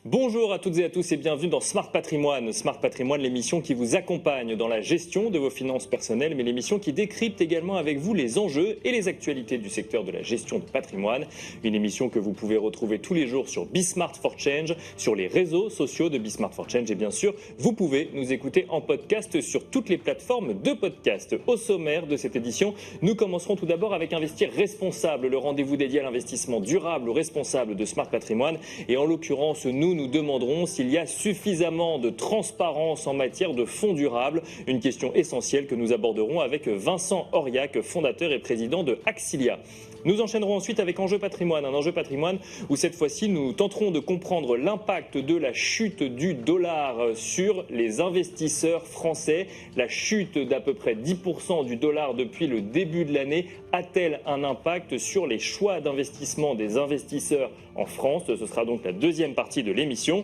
Bonjour à toutes et à tous et bienvenue dans Smart Patrimoine. Smart Patrimoine, l'émission qui vous accompagne dans la gestion de vos finances personnelles, mais l'émission qui décrypte également avec vous les enjeux et les actualités du secteur de la gestion de patrimoine. Une émission que vous pouvez retrouver tous les jours sur Smart for Change, sur les réseaux sociaux de Smart for Change et bien sûr, vous pouvez nous écouter en podcast sur toutes les plateformes de podcast. Au sommaire de cette édition, nous commencerons tout d'abord avec Investir responsable, le rendez-vous dédié à l'investissement durable ou responsable de Smart Patrimoine. Et en l'occurrence, nous demanderons s'il y a suffisamment de transparence en matière de fonds durables. Une question essentielle que nous aborderons avec Vincent Auriac, fondateur et président de Axilia. Nous enchaînerons ensuite avec Enjeu Patrimoine, un enjeu patrimoine où cette fois-ci nous tenterons de comprendre l'impact de la chute du dollar sur les investisseurs français. La chute d'à peu près 10% du dollar depuis le début de l'année a-t-elle un impact sur les choix d'investissement des investisseurs en France? Ce sera donc la deuxième partie de l'émission.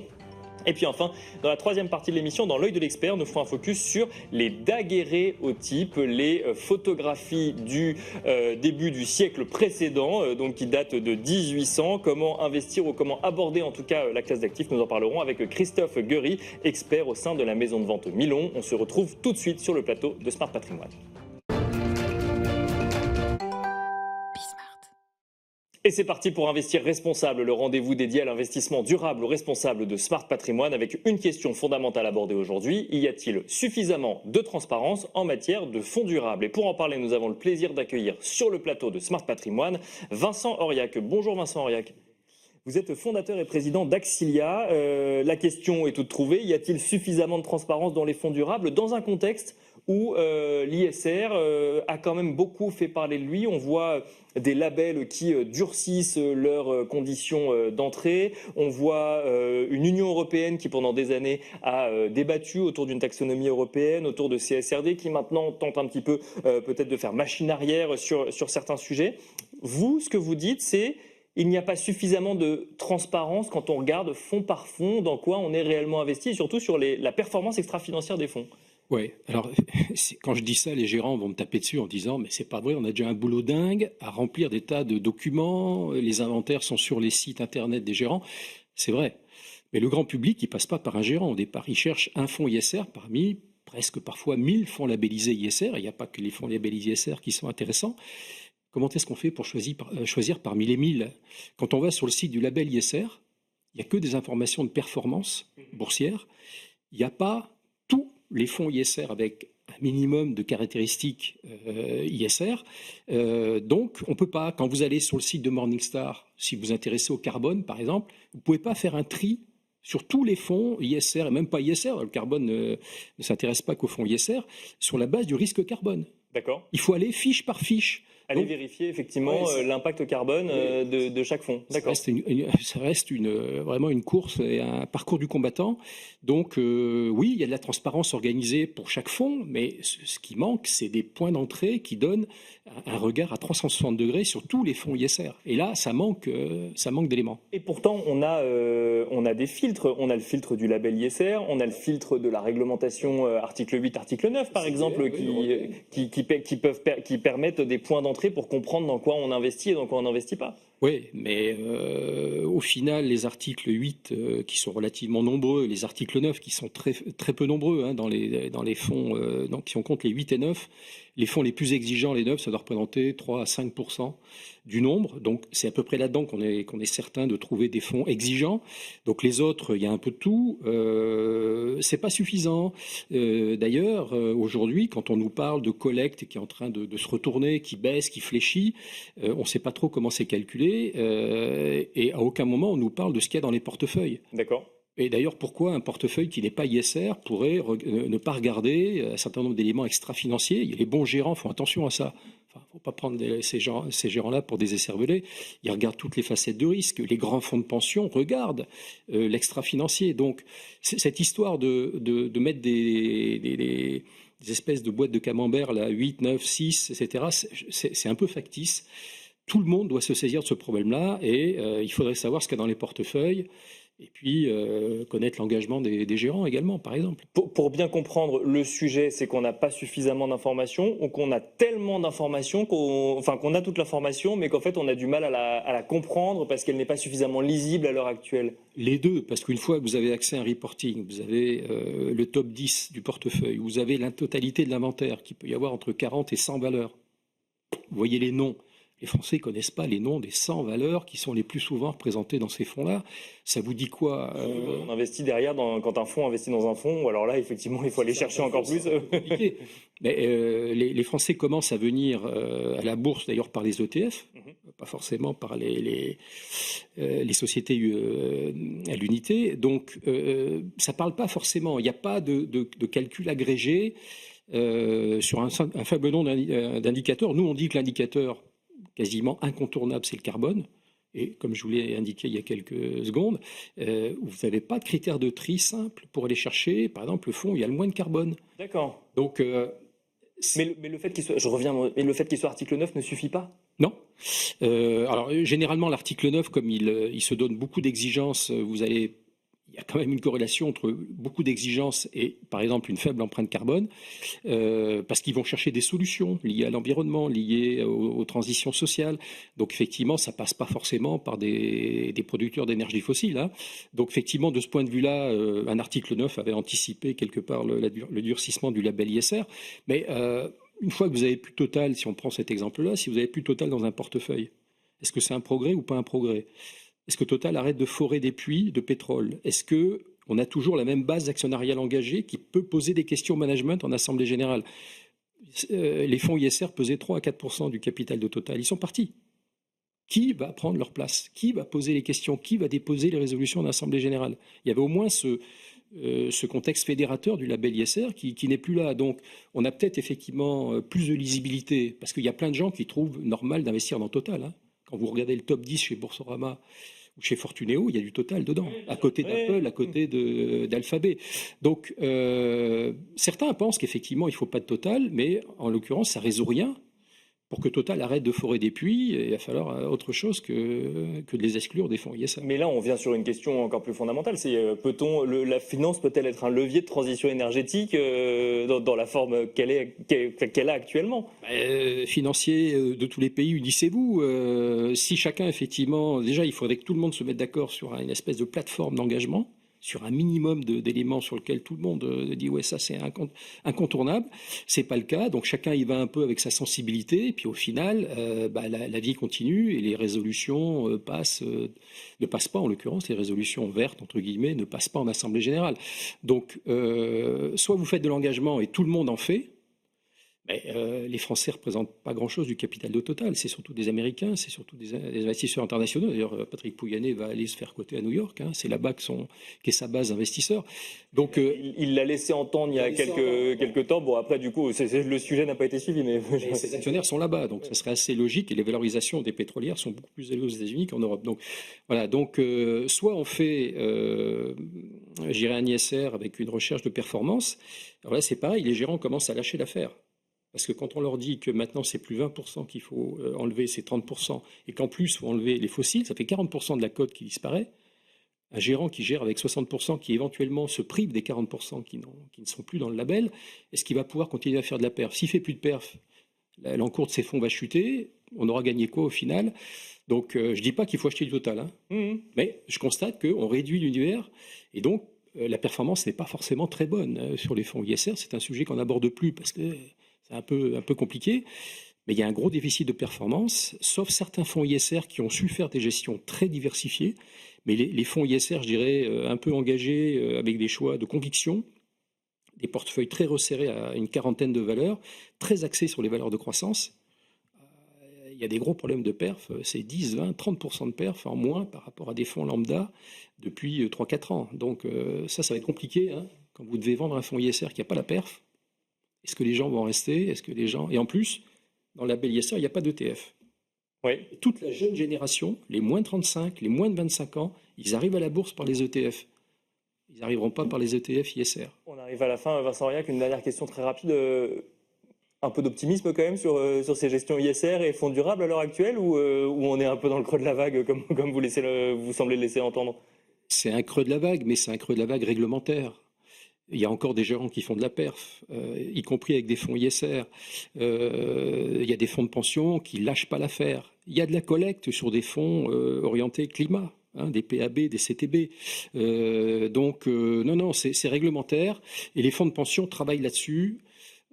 Et puis enfin, dans la troisième partie de l'émission, dans l'œil de l'expert, nous ferons un focus sur les daguerréotypes, les photographies du début du siècle précédent, donc qui datent de 1800. Comment investir ou comment aborder en tout cas la classe d'actifs, nous en parlerons avec Christophe Guéry, expert au sein de la maison de vente Milon. On se retrouve tout de suite sur le plateau de Smart Patrimoine. Et c'est parti pour Investir responsable, le rendez-vous dédié à l'investissement durable ou responsable de Smart Patrimoine avec une question fondamentale abordée aujourd'hui. Y a-t-il suffisamment de transparence en matière de fonds durables? Et pour en parler, nous avons le plaisir d'accueillir sur le plateau de Smart Patrimoine Vincent Auriac. Bonjour Vincent Auriac. Vous êtes fondateur et président d'Axilia. La question est toute trouvée. Y a-t-il suffisamment de transparence dans les fonds durables dans un contexte où l'ISR a quand même beaucoup fait parler de lui? On voit des labels qui durcissent leurs conditions d'entrée. On voit une Union européenne qui pendant des années a débattu autour d'une taxonomie européenne, autour de CSRD, qui maintenant tente un petit peu peut-être de faire machine arrière sur certains sujets. Vous, ce que vous dites, c'est il n'y a pas suffisamment de transparence quand on regarde fonds par fonds dans quoi on est réellement investi et surtout sur la performance extra-financière des fonds. Oui, alors quand je dis ça, les gérants vont me taper dessus en disant mais c'est pas vrai, on a déjà un boulot dingue à remplir des tas de documents, les inventaires sont sur les sites internet des gérants, c'est vrai. Mais le grand public, il passe pas par un gérant au départ, il cherche un fonds ISR parmi presque parfois 1000 fonds labellisés ISR, il n'y a pas que les fonds labellisés ISR qui sont intéressants. Comment est-ce qu'on fait pour choisir parmi les 1000? Quand on va sur le site du label ISR, il n'y a que des informations de performance boursière, il n'y a pas tous les fonds ISR avec un minimum de caractéristiques ISR. Donc, on ne peut pas, quand vous allez sur le site de Morningstar, si vous vous intéressez au carbone, par exemple, vous ne pouvez pas faire un tri sur tous les fonds ISR, et même pas ISR, le carbone ne s'intéresse pas qu'aux fonds ISR, sur la base du risque carbone. D'accord. Il faut aller fiche par fiche. Aller vérifier effectivement l'impact carbone de chaque fonds. D'accord. Ça reste vraiment une course et un parcours du combattant. Donc oui, il y a de la transparence organisée pour chaque fonds, mais ce qui manque, c'est des points d'entrée qui donnent un regard à 360 degrés sur tous les fonds ISR. Et là, ça manque d'éléments. Et pourtant, on a des filtres. On a le filtre du label ISR, on a le filtre de la réglementation article 8, article 9, par exemple, qui permettent des points d'entrée pour comprendre dans quoi on investit et dans quoi on n'investit pas. Oui, mais au final, les articles 8 qui sont relativement nombreux, les articles 9 qui sont très, très peu nombreux dans les fonds, donc si on compte les 8 et 9, les fonds les plus exigeants, les 9, ça doit représenter 3 à 5% du nombre. Donc c'est à peu près là-dedans qu'on est certain de trouver des fonds exigeants. Donc les autres, il y a un peu de tout. C'est pas suffisant. D'ailleurs, aujourd'hui, quand on nous parle de collecte qui est en train de se retourner, qui baisse, qui fléchit, on ne sait pas trop comment c'est calculé. Et à aucun moment on nous parle de ce qu'il y a dans les portefeuilles. D'accord. Et d'ailleurs, pourquoi un portefeuille qui n'est pas ISR pourrait ne pas regarder un certain nombre d'éléments extra-financiers? Les bons gérants font attention à ça. Il ne faut pas prendre ces gérants-là pour des écervelés. Ils regardent toutes les facettes de risque. Les grands fonds de pension regardent l'extra-financier. Donc, cette histoire de mettre des espèces de boîtes de camembert, là, 8, 9, 6, etc., c'est un peu factice. Tout le monde doit se saisir de ce problème-là et il faudrait savoir ce qu'il y a dans les portefeuilles. Et puis, connaître l'engagement des gérants également, par exemple. Pour bien comprendre le sujet, c'est qu'on n'a pas suffisamment d'informations ou qu'on a tellement d'informations qu'on a toute l'information, mais qu'en fait on a du mal à la comprendre parce qu'elle n'est pas suffisamment lisible à l'heure actuelle. Les deux, parce qu'une fois que vous avez accès à un reporting, vous avez le top 10 du portefeuille, vous avez la totalité de l'inventaire, qui peut y avoir entre 40 et 100 valeurs. Vous voyez les noms. Les Français ne connaissent pas les noms des 100 valeurs qui sont les plus souvent représentées dans ces fonds-là. Ça vous dit quoi On investit derrière, quand un fonds investit dans un fonds, alors là, effectivement, il faut aller chercher encore plus. Mais, les Français commencent à venir à la bourse, d'ailleurs par les ETF, pas forcément par les sociétés à l'unité. Donc, ça ne parle pas forcément. Il n'y a pas de calcul agrégé sur un faible nombre d'indicateurs. Nous, on dit que l'indicateur quasiment incontournable, c'est le carbone. Et comme je vous l'ai indiqué il y a quelques secondes, vous n'avez pas de critères de tri simple pour aller chercher, par exemple, le fonds où il y a le moins de carbone. D'accord. Donc, mais le fait qu'il soit, je reviens, mais le fait qu'il soit article 9 ne suffit pas? Non. Alors, généralement, l'article 9, comme il se donne beaucoup d'exigences, il y a quand même une corrélation entre beaucoup d'exigences et, par exemple, une faible empreinte carbone, parce qu'ils vont chercher des solutions liées à l'environnement, liées aux transitions sociales. Donc, effectivement, ça passe pas forcément par des producteurs d'énergie fossile, hein. Donc, effectivement, de ce point de vue-là, un article 9 avait anticipé quelque part le durcissement du label ISR. Mais une fois que vous avez plus Total, si on prend cet exemple-là, si vous avez plus Total dans un portefeuille, est-ce que c'est un progrès ou pas un progrès ? Est-ce que Total arrête de forer des puits de pétrole? Est-ce qu'on a toujours la même base actionnariale engagée qui peut poser des questions au management en assemblée générale? Les fonds ISR pesaient 3 à 4% du capital de Total. Ils sont partis. Qui va prendre leur place? Qui va poser les questions? Qui va déposer les résolutions en assemblée générale? Il y avait au moins ce contexte fédérateur du label ISR qui n'est plus là. Donc, on a peut-être effectivement plus de lisibilité, parce qu'il y a plein de gens qui trouvent normal d'investir dans Total, hein. Quand vous regardez le top 10 chez Boursorama ou chez Fortuneo, il y a du Total dedans, à côté d'Apple, à côté d'Alphabet. Donc, certains pensent qu'effectivement, il ne faut pas de Total, mais en l'occurrence, ça ne résout rien. Pour que Total arrête de forer des puits, il va falloir autre chose que de les exclure des fonds ISR. Mais là, on vient sur une question encore plus fondamentale. C'est la finance peut-elle être un levier de transition énergétique dans la forme qu'elle a actuellement? Financiers de tous les pays, unissez-vous. Si chacun, effectivement, déjà, il faudrait que tout le monde se mette d'accord sur une espèce de plateforme d'engagement, sur un minimum d'éléments sur lequel tout le monde dit ouais, ça c'est incontournable. C'est pas le cas, donc chacun y va un peu avec sa sensibilité, et puis au final la vie continue et les résolutions ne passent pas, en l'occurrence les résolutions vertes entre guillemets ne passent pas en assemblée générale. Donc soit vous faites de l'engagement et tout le monde en fait. Mais les Français ne représentent pas grand-chose du capital de Total. C'est surtout des Américains, c'est surtout des investisseurs internationaux. D'ailleurs, Patrick Pouyanné va aller se faire coter à New York, hein. C'est là-bas qu'est sa base investisseur. Donc, il l'a laissé entendre il y a quelques temps. Bon, après, du coup, le sujet n'a pas été suivi. Mais ses actionnaires sont là-bas, donc ça serait assez logique. Et les valorisations des pétrolières sont beaucoup plus élevées aux États-Unis qu'en Europe. Donc, voilà. Donc, soit on fait, j'irais un ISR avec une recherche de performance. Alors là, c'est pareil, les gérants commencent à lâcher l'affaire. Parce que quand on leur dit que maintenant c'est plus 20% qu'il faut enlever, c'est 30%, et qu'en plus il faut enlever les fossiles, ça fait 40% de la cote qui disparaît. Un gérant qui gère avec 60%, qui éventuellement se prive des 40% qui ne sont plus dans le label, est-ce qu'il va pouvoir continuer à faire de la perf? S'il ne fait plus de perf, l'encours de ses fonds va chuter, on aura gagné quoi au final? Donc je ne dis pas qu'il faut acheter du Total, hein, mais je constate qu'on réduit l'univers, et donc la performance n'est pas forcément très bonne sur les fonds ISR. C'est un sujet qu'on n'aborde plus parce que c'est un peu compliqué, mais il y a un gros déficit de performance, sauf certains fonds ISR qui ont su faire des gestions très diversifiées, mais les fonds ISR, je dirais, un peu engagés avec des choix de conviction, des portefeuilles très resserrés à une quarantaine de valeurs, très axés sur les valeurs de croissance. Il y a des gros problèmes de perf, c'est 10, 20, 30% de perf en moins par rapport à des fonds lambda depuis 3-4 ans. Donc ça va être compliqué, hein, quand vous devez vendre un fonds ISR qui n'a pas la perf. Est-ce que les gens vont rester? Est-ce que les gens... Et en plus, dans le label ISR, il n'y a pas d'ETF. Oui. Toute la jeune génération, les moins de 35, les moins de 25 ans, ils arrivent à la bourse par les ETF. Ils n'arriveront pas par les ETF ISR. On arrive à la fin, Vincent Auriac, une dernière question très rapide. Un peu d'optimisme quand même sur ces gestions ISR et fonds durables à l'heure actuelle, ou on est un peu dans le creux de la vague, comme vous semblez le laisser entendre? C'est un creux de la vague, mais c'est un creux de la vague réglementaire. Il y a encore des gérants qui font de la perf, y compris avec des fonds ISR. Il y a des fonds de pension qui lâchent pas l'affaire. Il y a de la collecte sur des fonds orientés climat, hein, des PAB, des CTB. Non, c'est réglementaire. Et les fonds de pension travaillent là-dessus.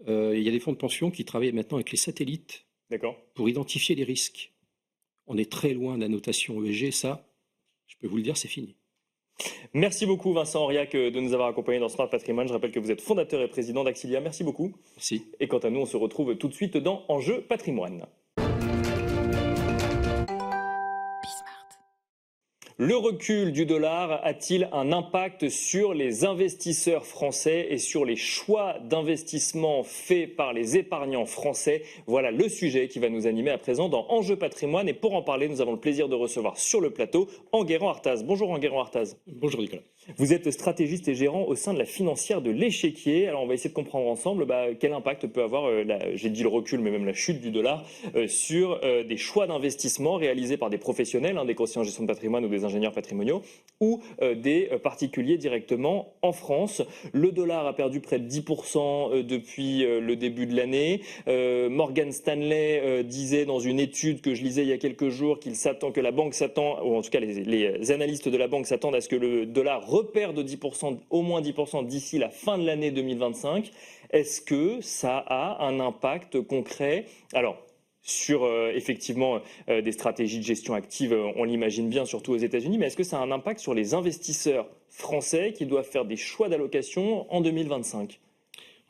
Il y a des fonds de pension qui travaillent maintenant avec les satellites pour identifier les risques. On est très loin de la notation ESG, ça, je peux vous le dire, c'est fini. Merci beaucoup Vincent Auriac de nous avoir accompagnés dans Smart Patrimoine. Je rappelle que vous êtes fondateur et président d'Axilia. Merci beaucoup. Merci. Et quant à nous, on se retrouve tout de suite dans Enjeu Patrimoine. Le recul du dollar a-t-il un impact sur les investisseurs français et sur les choix d'investissement faits par les épargnants français? Voilà le sujet qui va nous animer à présent dans Enjeu Patrimoine. Et pour en parler, nous avons le plaisir de recevoir sur le plateau Enguerrand Artaz. Bonjour Enguerrand Artaz. Bonjour Nicolas. Vous êtes stratégiste et gérant au sein de la financière de l'Échiquier. Alors on va essayer de comprendre ensemble quel impact peut avoir, j'ai dit le recul, mais même la chute du dollar, sur des choix d'investissement réalisés par des professionnels, des conseillers en gestion de patrimoine ou des ingénieurs patrimoniaux, ou des particuliers directement en France. Le dollar a perdu près de 10% depuis le début de l'année. Morgan Stanley disait dans une étude que je lisais il y a quelques jours que la banque s'attend, ou en tout cas les analystes de la banque s'attendent à ce que le dollar repère de 10%, au moins 10% d'ici la fin de l'année 2025. Est-ce que ça a un impact concret sur effectivement des stratégies de gestion active, on l'imagine bien, surtout aux États-Unis, mais est-ce que ça a un impact sur les investisseurs français qui doivent faire des choix d'allocation en 2025 ?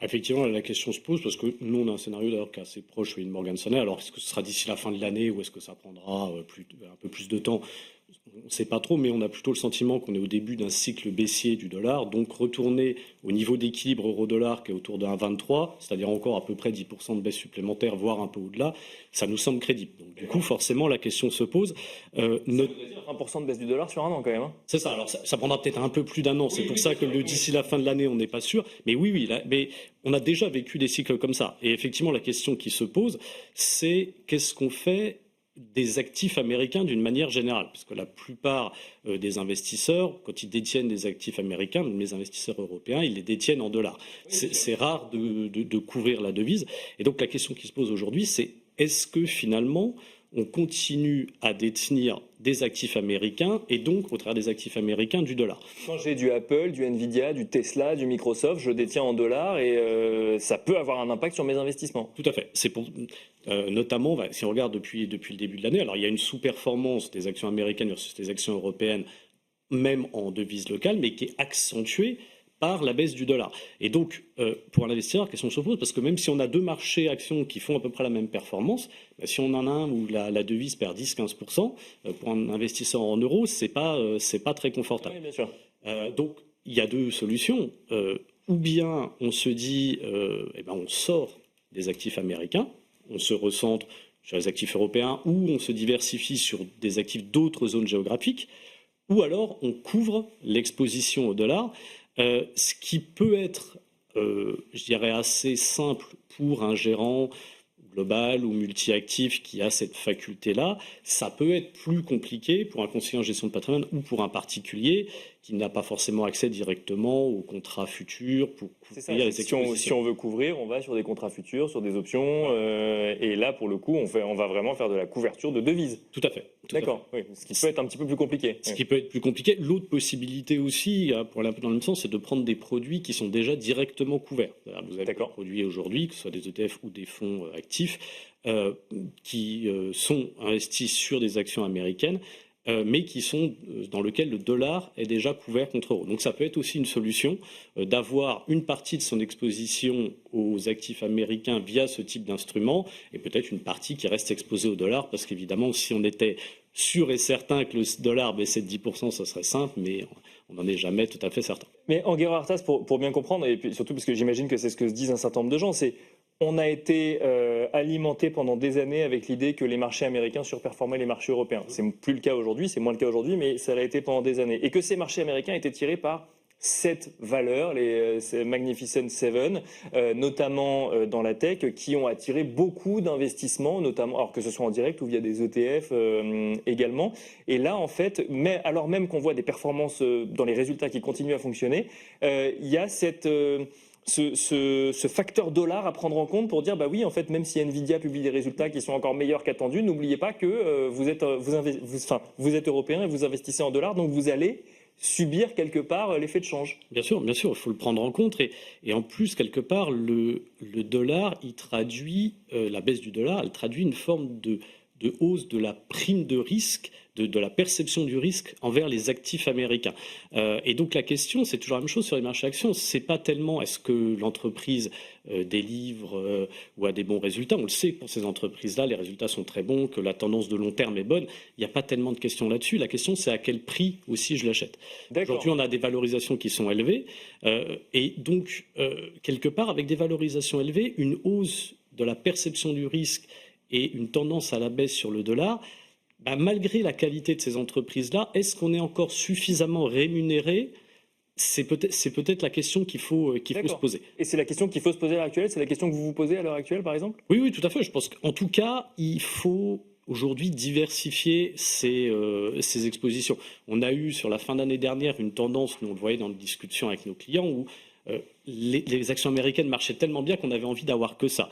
Effectivement, la question se pose parce que nous, on a un scénario d'ailleurs qui est assez proche de Morgan Stanley. Alors, est-ce que ce sera d'ici la fin de l'année ou est-ce que ça prendra un peu plus de temps ? On ne sait pas trop, mais on a plutôt le sentiment qu'on est au début d'un cycle baissier du dollar. Donc, retourner au niveau d'équilibre euro-dollar qui est autour de 1,23, c'est-à-dire encore à peu près 10% de baisse supplémentaire, voire un peu au-delà, ça nous semble crédible. Donc, du coup, forcément, la question se pose. Ça veut dire 1% de baisse du dollar sur un an quand même. C'est ça. Alors, ça prendra peut-être un peu plus d'un an. C'est pour ça que d'ici la fin de l'année, on n'est pas sûr. Mais mais on a déjà vécu des cycles comme ça. Et effectivement, la question qui se pose, c'est qu'est-ce qu'on fait des actifs américains d'une manière générale, parce que la plupart des investisseurs, quand ils détiennent des actifs américains, même les investisseurs européens, ils les détiennent en dollars. C'est rare de couvrir la devise. Et donc la question qui se pose aujourd'hui, c'est est-ce que finalement on continue à détenir des actifs américains et donc au travers des actifs américains du dollar. Quand j'ai du Apple, du Nvidia, du Tesla, du Microsoft, je détiens en dollars et ça peut avoir un impact sur mes investissements. Tout à fait. C'est pour notamment, si on regarde depuis le début de l'année, alors il y a une sous-performance des actions américaines versus des actions européennes, même en devise locale, mais qui est accentuée par la baisse du dollar. Et donc, pour un investisseur, la question se pose, parce que même si on a deux marchés actions qui font à peu près la même performance, si on en a un où la devise perd 10-15%, pour un investisseur en euros, c'est pas très confortable. Oui, bien sûr. Donc, il y a deux solutions. Ou bien on se dit, on sort des actifs américains, on se recentre sur les actifs européens, ou on se diversifie sur des actifs d'autres zones géographiques, ou alors on couvre l'exposition au dollar. Ce qui peut être, je dirais, assez simple pour un gérant global ou multi-actif qui a cette faculté-là, ça peut être plus compliqué pour un conseiller en gestion de patrimoine ou pour un particulier qui n'a pas forcément accès directement aux contrats futurs pour couvrir les expositions. Si on veut couvrir, on va sur des contrats futurs, sur des options, et là, pour le coup, on va vraiment faire de la couverture de devises. Tout à fait. D'accord, oui, ce qui peut être un petit peu plus compliqué. Qui peut être plus compliqué. L'autre possibilité aussi, pour aller un peu dans le même sens, c'est de prendre des produits qui sont déjà directement couverts. Vous avez des produits aujourd'hui, que ce soit des ETF ou des fonds actifs, qui sont investis sur des actions américaines, mais qui sont dans lequel le dollar est déjà couvert contre euro. Donc ça peut être aussi une solution d'avoir une partie de son exposition aux actifs américains via ce type d'instrument et peut-être une partie qui reste exposée au dollar parce qu'évidemment si on était sûr et certain que le dollar baissait de 10%, ça serait simple, mais on n'en est jamais tout à fait certain. Mais Enguerrand Artaz, pour bien comprendre, et puis surtout parce que j'imagine que c'est ce que se disent un certain nombre de gens, c'est on a été alimenté pendant des années avec l'idée que les marchés américains surperformaient les marchés européens. C'est plus le cas aujourd'hui, c'est moins le cas aujourd'hui, mais ça l'a été pendant des années. Et que ces marchés américains étaient tirés par 7 valeurs, ces Magnificent Seven, notamment dans la tech, qui ont attiré beaucoup d'investissements, notamment, alors que ce soit en direct ou via des ETF également. Et là, en fait, alors même qu'on voit des performances dans les résultats qui continuent à fonctionner, il y a ce facteur dollar à prendre en compte pour dire bah oui, en fait, même si Nvidia publie des résultats qui sont encore meilleurs qu'attendus, n'oubliez pas que vous êtes européen et vous investissez en dollars, donc vous allez subir quelque part l'effet de change. Bien sûr, il faut le prendre en compte. Et en plus, quelque part, le dollar, il traduit, la baisse du dollar, elle traduit une forme de hausse de la prime de risque, de la perception du risque envers les actifs américains. Et donc la question, c'est toujours la même chose sur les marchés actions. C'est pas tellement est-ce que l'entreprise délivre ou a des bons résultats. On le sait, pour ces entreprises-là, les résultats sont très bons, que la tendance de long terme est bonne. Il n'y a pas tellement de questions là-dessus. La question, c'est à quel prix aussi je l'achète. Aujourd'hui, on a des valorisations qui sont élevées. Et donc, quelque part, avec des valorisations élevées, une hausse de la perception du risque et une tendance à la baisse sur le dollar, malgré la qualité de ces entreprises-là, est-ce qu'on est encore suffisamment rémunéré ? C'est peut-être la question qu'il faut se poser. Et c'est la question qu'il faut se poser à l'heure actuelle ? C'est la question que vous vous posez à l'heure actuelle, par exemple ? Oui, tout à fait. Je pense qu'en tout cas, il faut aujourd'hui diversifier ces expositions. On a eu sur la fin d'année dernière une tendance, nous on le voyait dans les discussions avec nos clients, où les actions américaines marchaient tellement bien qu'on avait envie d'avoir que ça.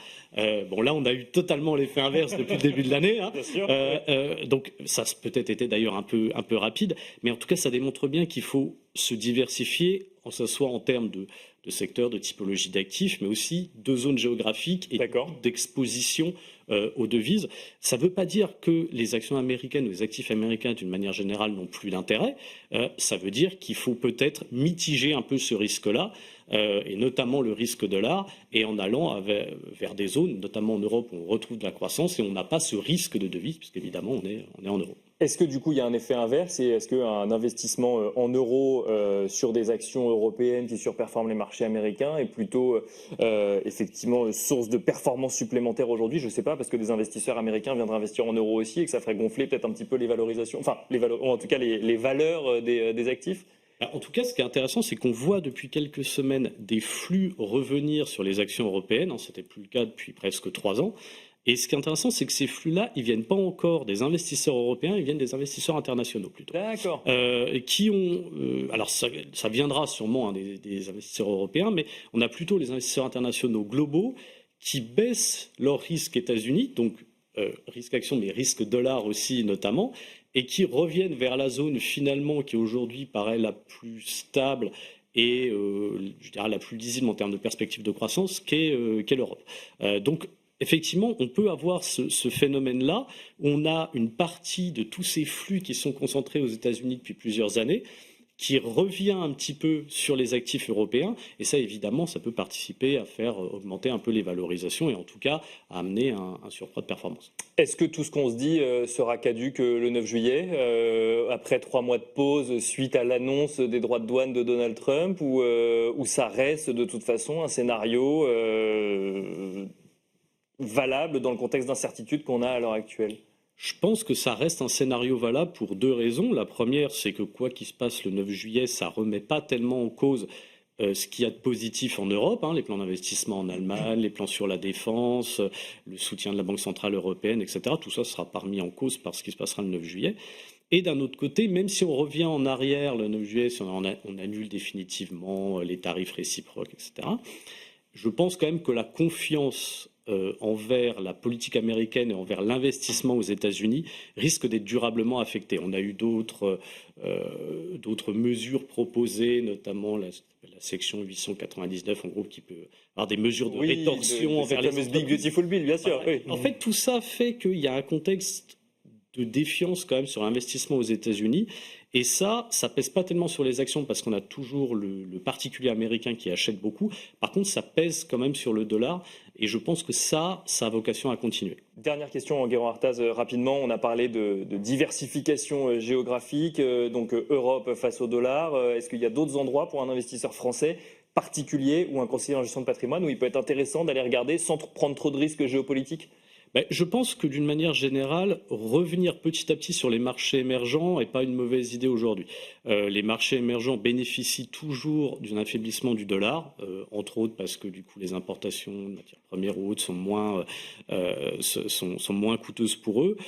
Bon, là, on a eu totalement l'effet inverse depuis le début de l'année. Hein. Bien sûr. Donc, ça a peut-être été d'ailleurs un peu rapide, mais en tout cas, ça démontre bien qu'il faut se diversifier, que ce soit en termes de secteurs, de typologie d'actifs, mais aussi de zones géographiques et d'exposition aux devises. Ça ne veut pas dire que les actions américaines ou les actifs américains, d'une manière générale, n'ont plus d'intérêt. Ça veut dire qu'il faut peut-être mitiger un peu ce risque-là, et notamment le risque dollar, et en allant vers des zones, notamment en Europe, où on retrouve de la croissance et on n'a pas ce risque de devise, puisqu'évidemment, on est en euros. Est-ce que du coup il y a un effet inverse et est-ce qu'un investissement en euros sur des actions européennes qui surperforment les marchés américains est plutôt effectivement source de performance supplémentaire aujourd'hui ? Je ne sais pas, parce que des investisseurs américains viendraient investir en euros aussi et que ça ferait gonfler peut-être un petit peu les valorisations, ou en tout cas les valeurs des actifs. En tout cas, ce qui est intéressant, c'est qu'on voit depuis quelques semaines des flux revenir sur les actions européennes. Ce n'était plus le cas depuis presque 3 ans. Et ce qui est intéressant, c'est que ces flux-là, ils viennent pas encore des investisseurs européens, ils viennent des investisseurs internationaux plutôt. D'accord. Qui ont, alors ça viendra sûrement des investisseurs européens, mais on a plutôt les investisseurs internationaux globaux qui baissent leur risque États-Unis, donc risque action, mais risque dollar aussi notamment, et qui reviennent vers la zone finalement qui aujourd'hui paraît la plus stable et je dirais la plus lisible en termes de perspective de croissance qu'est l'Europe. Donc effectivement, on peut avoir ce phénomène-là, où on a une partie de tous ces flux qui sont concentrés aux États-Unis depuis plusieurs années, qui revient un petit peu sur les actifs européens, et ça, évidemment, ça peut participer à faire augmenter un peu les valorisations, et en tout cas, à amener un surcroît de performance. Est-ce que tout ce qu'on se dit sera caduc le 9 juillet, après 3 mois de pause, suite à l'annonce des droits de douane de Donald Trump, ou ça reste de toute façon un scénario valable dans le contexte d'incertitude qu'on a à l'heure actuelle ? Je pense que ça reste un scénario valable pour 2 raisons. La première, c'est que quoi qu'il se passe le 9 juillet, ça ne remet pas tellement en cause ce qu'il y a de positif en Europe, les plans d'investissement en Allemagne, les plans sur la défense, le soutien de la Banque Centrale Européenne, etc. Tout ça sera pas remis en cause par ce qui se passera le 9 juillet. Et d'un autre côté, même si on revient en arrière le 9 juillet, si on annule définitivement les tarifs réciproques, etc., je pense quand même que la confiance envers la politique américaine et envers l'investissement aux États-Unis risque d'être durablement affecté. On a eu d'autres mesures proposées, notamment la section 899, en gros, qui peut avoir des mesures de rétorsion envers les entreprises. Big Beautiful Bill, bien sûr. Oui. En fait, tout ça fait qu'il y a un contexte de défiance quand même sur l'investissement aux États-Unis. Et ça pèse pas tellement sur les actions parce qu'on a toujours le particulier américain qui achète beaucoup. Par contre, ça pèse quand même sur le dollar. Et je pense que ça a vocation à continuer. Dernière question, Enguerrand Artaz, rapidement. On a parlé de diversification géographique, donc Europe face au dollar. Est-ce qu'il y a d'autres endroits pour un investisseur français particulier ou un conseiller en gestion de patrimoine où il peut être intéressant d'aller regarder sans prendre trop de risques géopolitiques ? Je pense que d'une manière générale, revenir petit à petit sur les marchés émergents n'est pas une mauvaise idée aujourd'hui. Les marchés émergents bénéficient toujours d'un affaiblissement du dollar, entre autres parce que du coup les importations de matières premières ou autres sont moins coûteuses pour eux.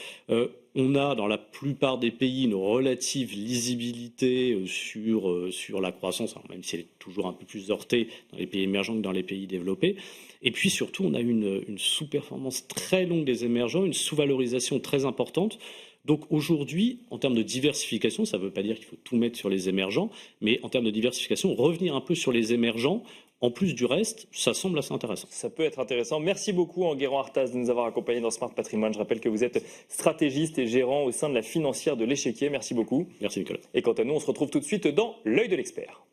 On a dans la plupart des pays une relative lisibilité sur la croissance, même si elle est toujours un peu plus heurtée dans les pays émergents que dans les pays développés. Et puis surtout, on a une sous-performance très longue des émergents, une sous-valorisation très importante. Donc aujourd'hui, en termes de diversification, ça ne veut pas dire qu'il faut tout mettre sur les émergents, mais en termes de diversification, revenir un peu sur les émergents, en plus du reste, ça semble assez intéressant. Ça peut être intéressant. Merci beaucoup, Enguerrand Artaz, de nous avoir accompagnés dans Smart Patrimoine. Je rappelle que vous êtes stratégiste et gérant au sein de la financière de l'Échiquier. Merci beaucoup. Merci, Nicolas. Et quant à nous, on se retrouve tout de suite dans l'œil de l'expert.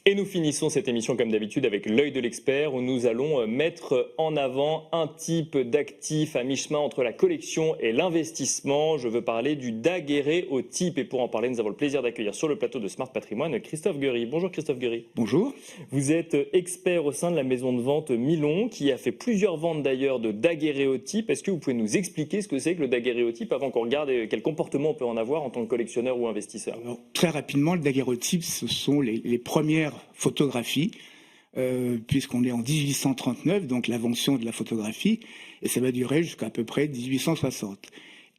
Et nous finissons cette émission comme d'habitude avec l'œil de l'expert où nous allons mettre en avant un type d'actif à mi-chemin entre la collection et l'investissement. Je veux parler du daguerréotype et pour en parler, nous avons le plaisir d'accueillir sur le plateau de Smart Patrimoine Christophe Guéry. Bonjour Christophe Guéry. Bonjour. Vous êtes expert au sein de la maison de vente Milon qui a fait plusieurs ventes d'ailleurs de daguerréotypes. Est-ce que vous pouvez nous expliquer ce que c'est que le daguerréotype avant qu'on regarde quel comportement on peut en avoir en tant que collectionneur ou investisseur? Alors, très rapidement, le daguerréotype, ce sont les premières photographies, puisqu'on est en 1839, donc l'invention de la photographie, et ça va durer jusqu'à peu près 1860.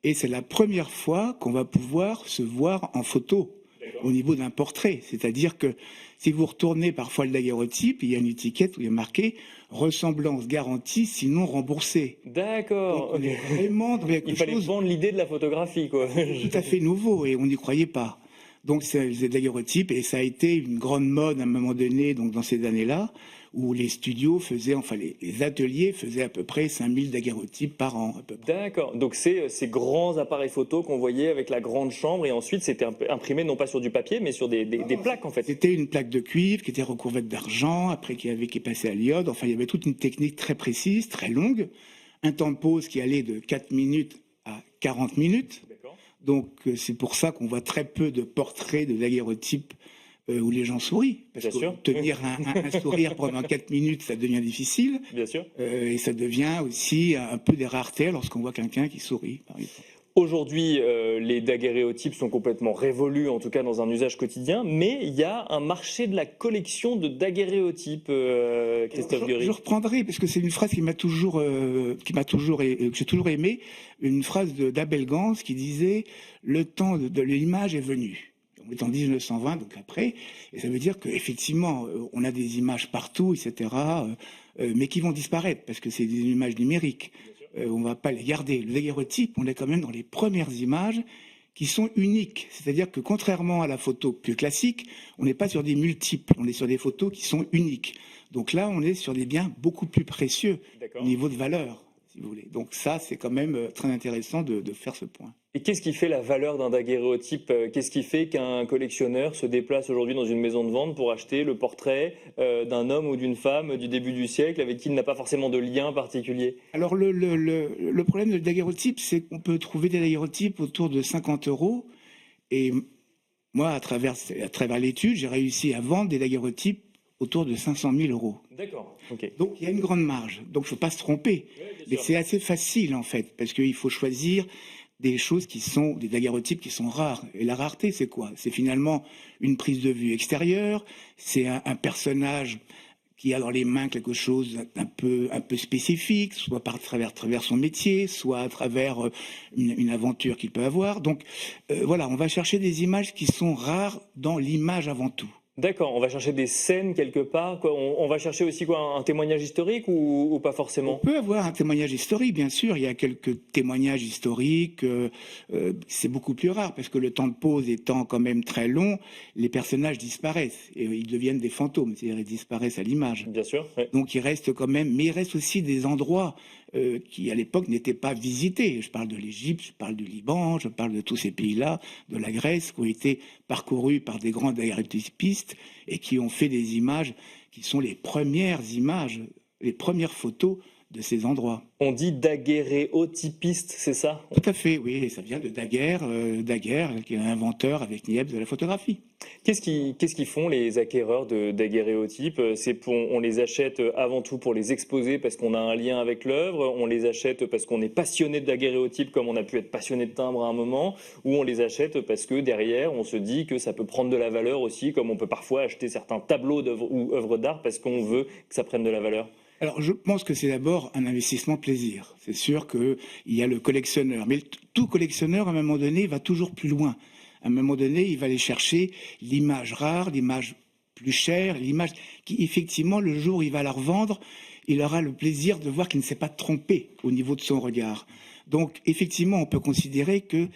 Et c'est la première fois qu'on va pouvoir se voir en photo au niveau d'un portrait. C'est-à-dire que si vous retournez parfois le daguerréotype, il y a une étiquette où il y a marqué « ressemblance garantie, sinon remboursée ». D'accord. On est vraiment dans quelque Il fallait vendre l'idée de la photographie, quoi. Tout à fait nouveau et on n'y croyait pas. Donc c'est le daguerréotype et ça a été une grande mode à un moment donné, donc dans ces années-là, où les studios faisaient, enfin les ateliers faisaient à peu près 5000 daguerréotypes par an. À peu près. D'accord, donc c'est ces grands appareils photo qu'on voyait avec la grande chambre et ensuite c'était imprimé non pas sur du papier mais sur des plaques en fait. C'était une plaque de cuivre qui était recouverte d'argent, après qui est passée à l'iode, enfin il y avait toute une technique très précise, très longue, un temps de pause qui allait de 4 minutes à 40 minutes. Donc c'est pour ça qu'on voit très peu de portraits de daguerréotypes où les gens sourient. Parce Bien que sûr. tenir un sourire pendant 4 minutes, ça devient difficile. Bien sûr. Et ça devient aussi un peu des raretés lorsqu'on voit quelqu'un qui sourit, par exemple. Aujourd'hui, les daguerréotypes sont complètement révolus, en tout cas dans un usage quotidien, mais il y a un marché de la collection de daguerréotypes, Christophe Guéry. Je reprendrai, parce que c'est une phrase que j'ai toujours aimé, une phrase d'Abel Gans qui disait « Le temps de l'image est venu ». On est en 1920, donc après, et ça veut dire qu'effectivement, on a des images partout, etc., mais qui vont disparaître, parce que c'est des images numériques. On ne va pas les garder. Le daguerréotype, on est quand même dans les premières images qui sont uniques. C'est-à-dire que contrairement à la photo plus classique, on n'est pas sur des multiples, on est sur des photos qui sont uniques. Donc là, on est sur des biens beaucoup plus précieux au niveau de valeur, si vous voulez. Donc ça, c'est quand même très intéressant de faire ce point. Et qu'est-ce qui fait la valeur d'un daguerréotype? Qu'est-ce qui fait qu'un collectionneur se déplace aujourd'hui dans une maison de vente pour acheter le portrait d'un homme ou d'une femme du début du siècle avec qui il n'a pas forcément de lien particulier? Alors le problème de daguerréotype, c'est qu'on peut trouver des daguerréotypes autour de 50 €. Et moi, à travers l'étude, j'ai réussi à vendre des daguerréotypes autour de 500 000 €. D'accord, ok. Donc il y a une grande marge. Donc il ne faut pas se tromper. Mais c'est assez facile en fait, parce qu'il faut choisir des choses qui sont des daguerréotypes qui sont rares. Et la rareté, c'est quoi? C'est finalement une prise de vue extérieure, c'est un personnage qui a dans les mains quelque chose un peu spécifique, soit par travers son métier, soit à travers une aventure qu'il peut avoir. Donc voilà, on va chercher des images qui sont rares dans l'image avant tout. D'accord, on va chercher des scènes quelque part, quoi. On va chercher aussi quoi, un témoignage historique ou pas forcément? On peut avoir un témoignage historique, bien sûr, il y a quelques témoignages historiques, c'est beaucoup plus rare, parce que le temps de pause étant quand même très long, les personnages disparaissent, et ils deviennent des fantômes, c'est-à-dire ils disparaissent à l'image. Bien sûr. Ouais. Donc il reste quand même, mais il reste aussi des endroits qui à l'époque n'étaient pas visités. Je parle de l'Égypte, je parle du Liban, je parle de tous ces pays-là, de la Grèce, qui ont été parcourus par des grands daguerréotypistes et qui ont fait des images qui sont les premières images, les premières photos de ces endroits. On dit daguerréotypiste, c'est ça? Tout à fait, oui, et ça vient de Daguerre, qui est l'inventeur avec Niepce de la photographie. Qu'est-ce qu'ils font les acquéreurs de daguerréotypes? On les achète avant tout pour les exposer parce qu'on a un lien avec l'œuvre, on les achète parce qu'on est passionné de daguerréotypes comme on a pu être passionné de timbre à un moment, ou on les achète parce que derrière on se dit que ça peut prendre de la valeur aussi, comme on peut parfois acheter certains tableaux ou œuvres d'art parce qu'on veut que ça prenne de la valeur. Alors, je pense que c'est d'abord un investissement plaisir. C'est sûr qu'il y a le collectionneur, mais tout collectionneur, à un moment donné, va toujours plus loin. À un moment donné, il va aller chercher l'image rare, l'image plus chère, l'image qui, effectivement, le jour où il va la revendre, il aura le plaisir de voir qu'il ne s'est pas trompé au niveau de son regard. Donc, effectivement, on peut considérer qu'il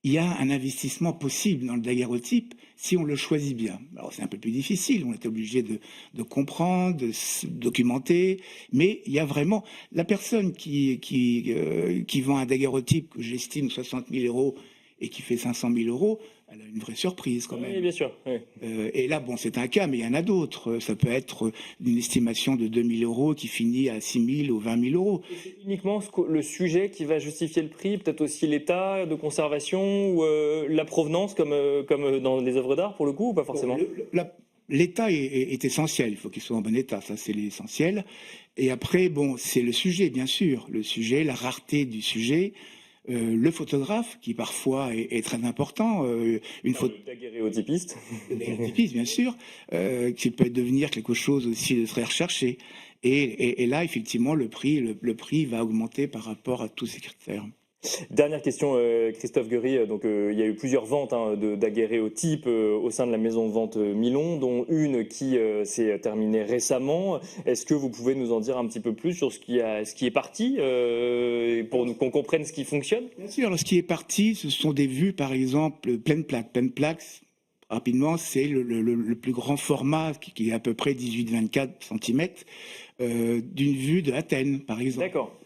y a un investissement possible dans le daguerréotype si on le choisit bien. Alors, c'est un peu plus difficile, on est obligé de comprendre, de se documenter, mais il y a vraiment... La personne qui vend un daguerréotype que j'estime 60 000 euros et qui fait 500 000 euros, elle a une vraie surprise quand même. Oui, bien sûr. Oui. Et là, bon, c'est un cas, mais il y en a d'autres. Ça peut être une estimation de 2 000 euros qui finit à 6 000 ou 20 000 euros. Et c'est uniquement le sujet qui va justifier le prix, peut-être aussi l'état de conservation ou la provenance, comme dans les œuvres d'art pour le coup, ou pas forcément? Bon, l'état est essentiel, il faut qu'il soit en bon état, ça c'est l'essentiel. Et après, bon, c'est le sujet, bien sûr, le sujet, la rareté du sujet. Le photographe, qui parfois est très important, Le daguerréotypiste. daguerréotypiste, bien sûr, qui peut devenir quelque chose aussi de très recherché. Et là, effectivement, le prix va augmenter par rapport à tous ces critères. Dernière question, Christophe Guery. Donc, il y a eu plusieurs ventes de daguerréotypes au sein de la maison de vente Milon, dont une qui s'est terminée récemment. Est-ce que vous pouvez nous en dire un petit peu plus sur ce qui est parti, pour qu'on comprenne ce qui fonctionne? Bien sûr, alors, ce qui est parti, ce sont des vues, par exemple, pleine plaque. Pleine plaque, rapidement, c'est le plus grand format, qui est à peu près 18-24 cm, d'une vue de Athènes, par exemple. D'accord.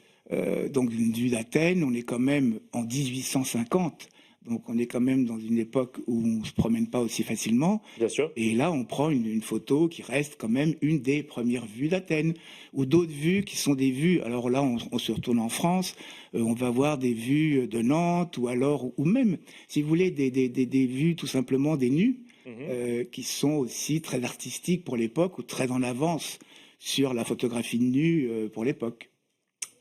Donc une vue d'Athènes, on est quand même en 1850, donc on est quand même dans une époque où on ne se promène pas aussi facilement. Bien sûr. Et là, on prend une photo qui reste quand même une des premières vues d'Athènes, ou d'autres vues qui sont des vues. Alors là, on se retourne en France, on va voir des vues de Nantes, ou même, si vous voulez, des vues tout simplement des nus, qui sont aussi très artistiques pour l'époque, ou très en avance sur la photographie de nu pour l'époque.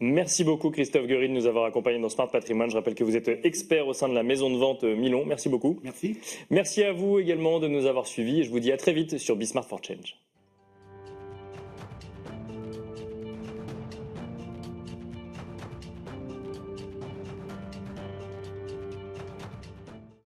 Merci beaucoup Christophe Guery de nous avoir accompagnés dans Smart Patrimoine. Je rappelle que vous êtes expert au sein de la maison de vente Milon. Merci beaucoup. Merci. Merci à vous également de nous avoir suivis et je vous dis à très vite sur Be Smart for Change.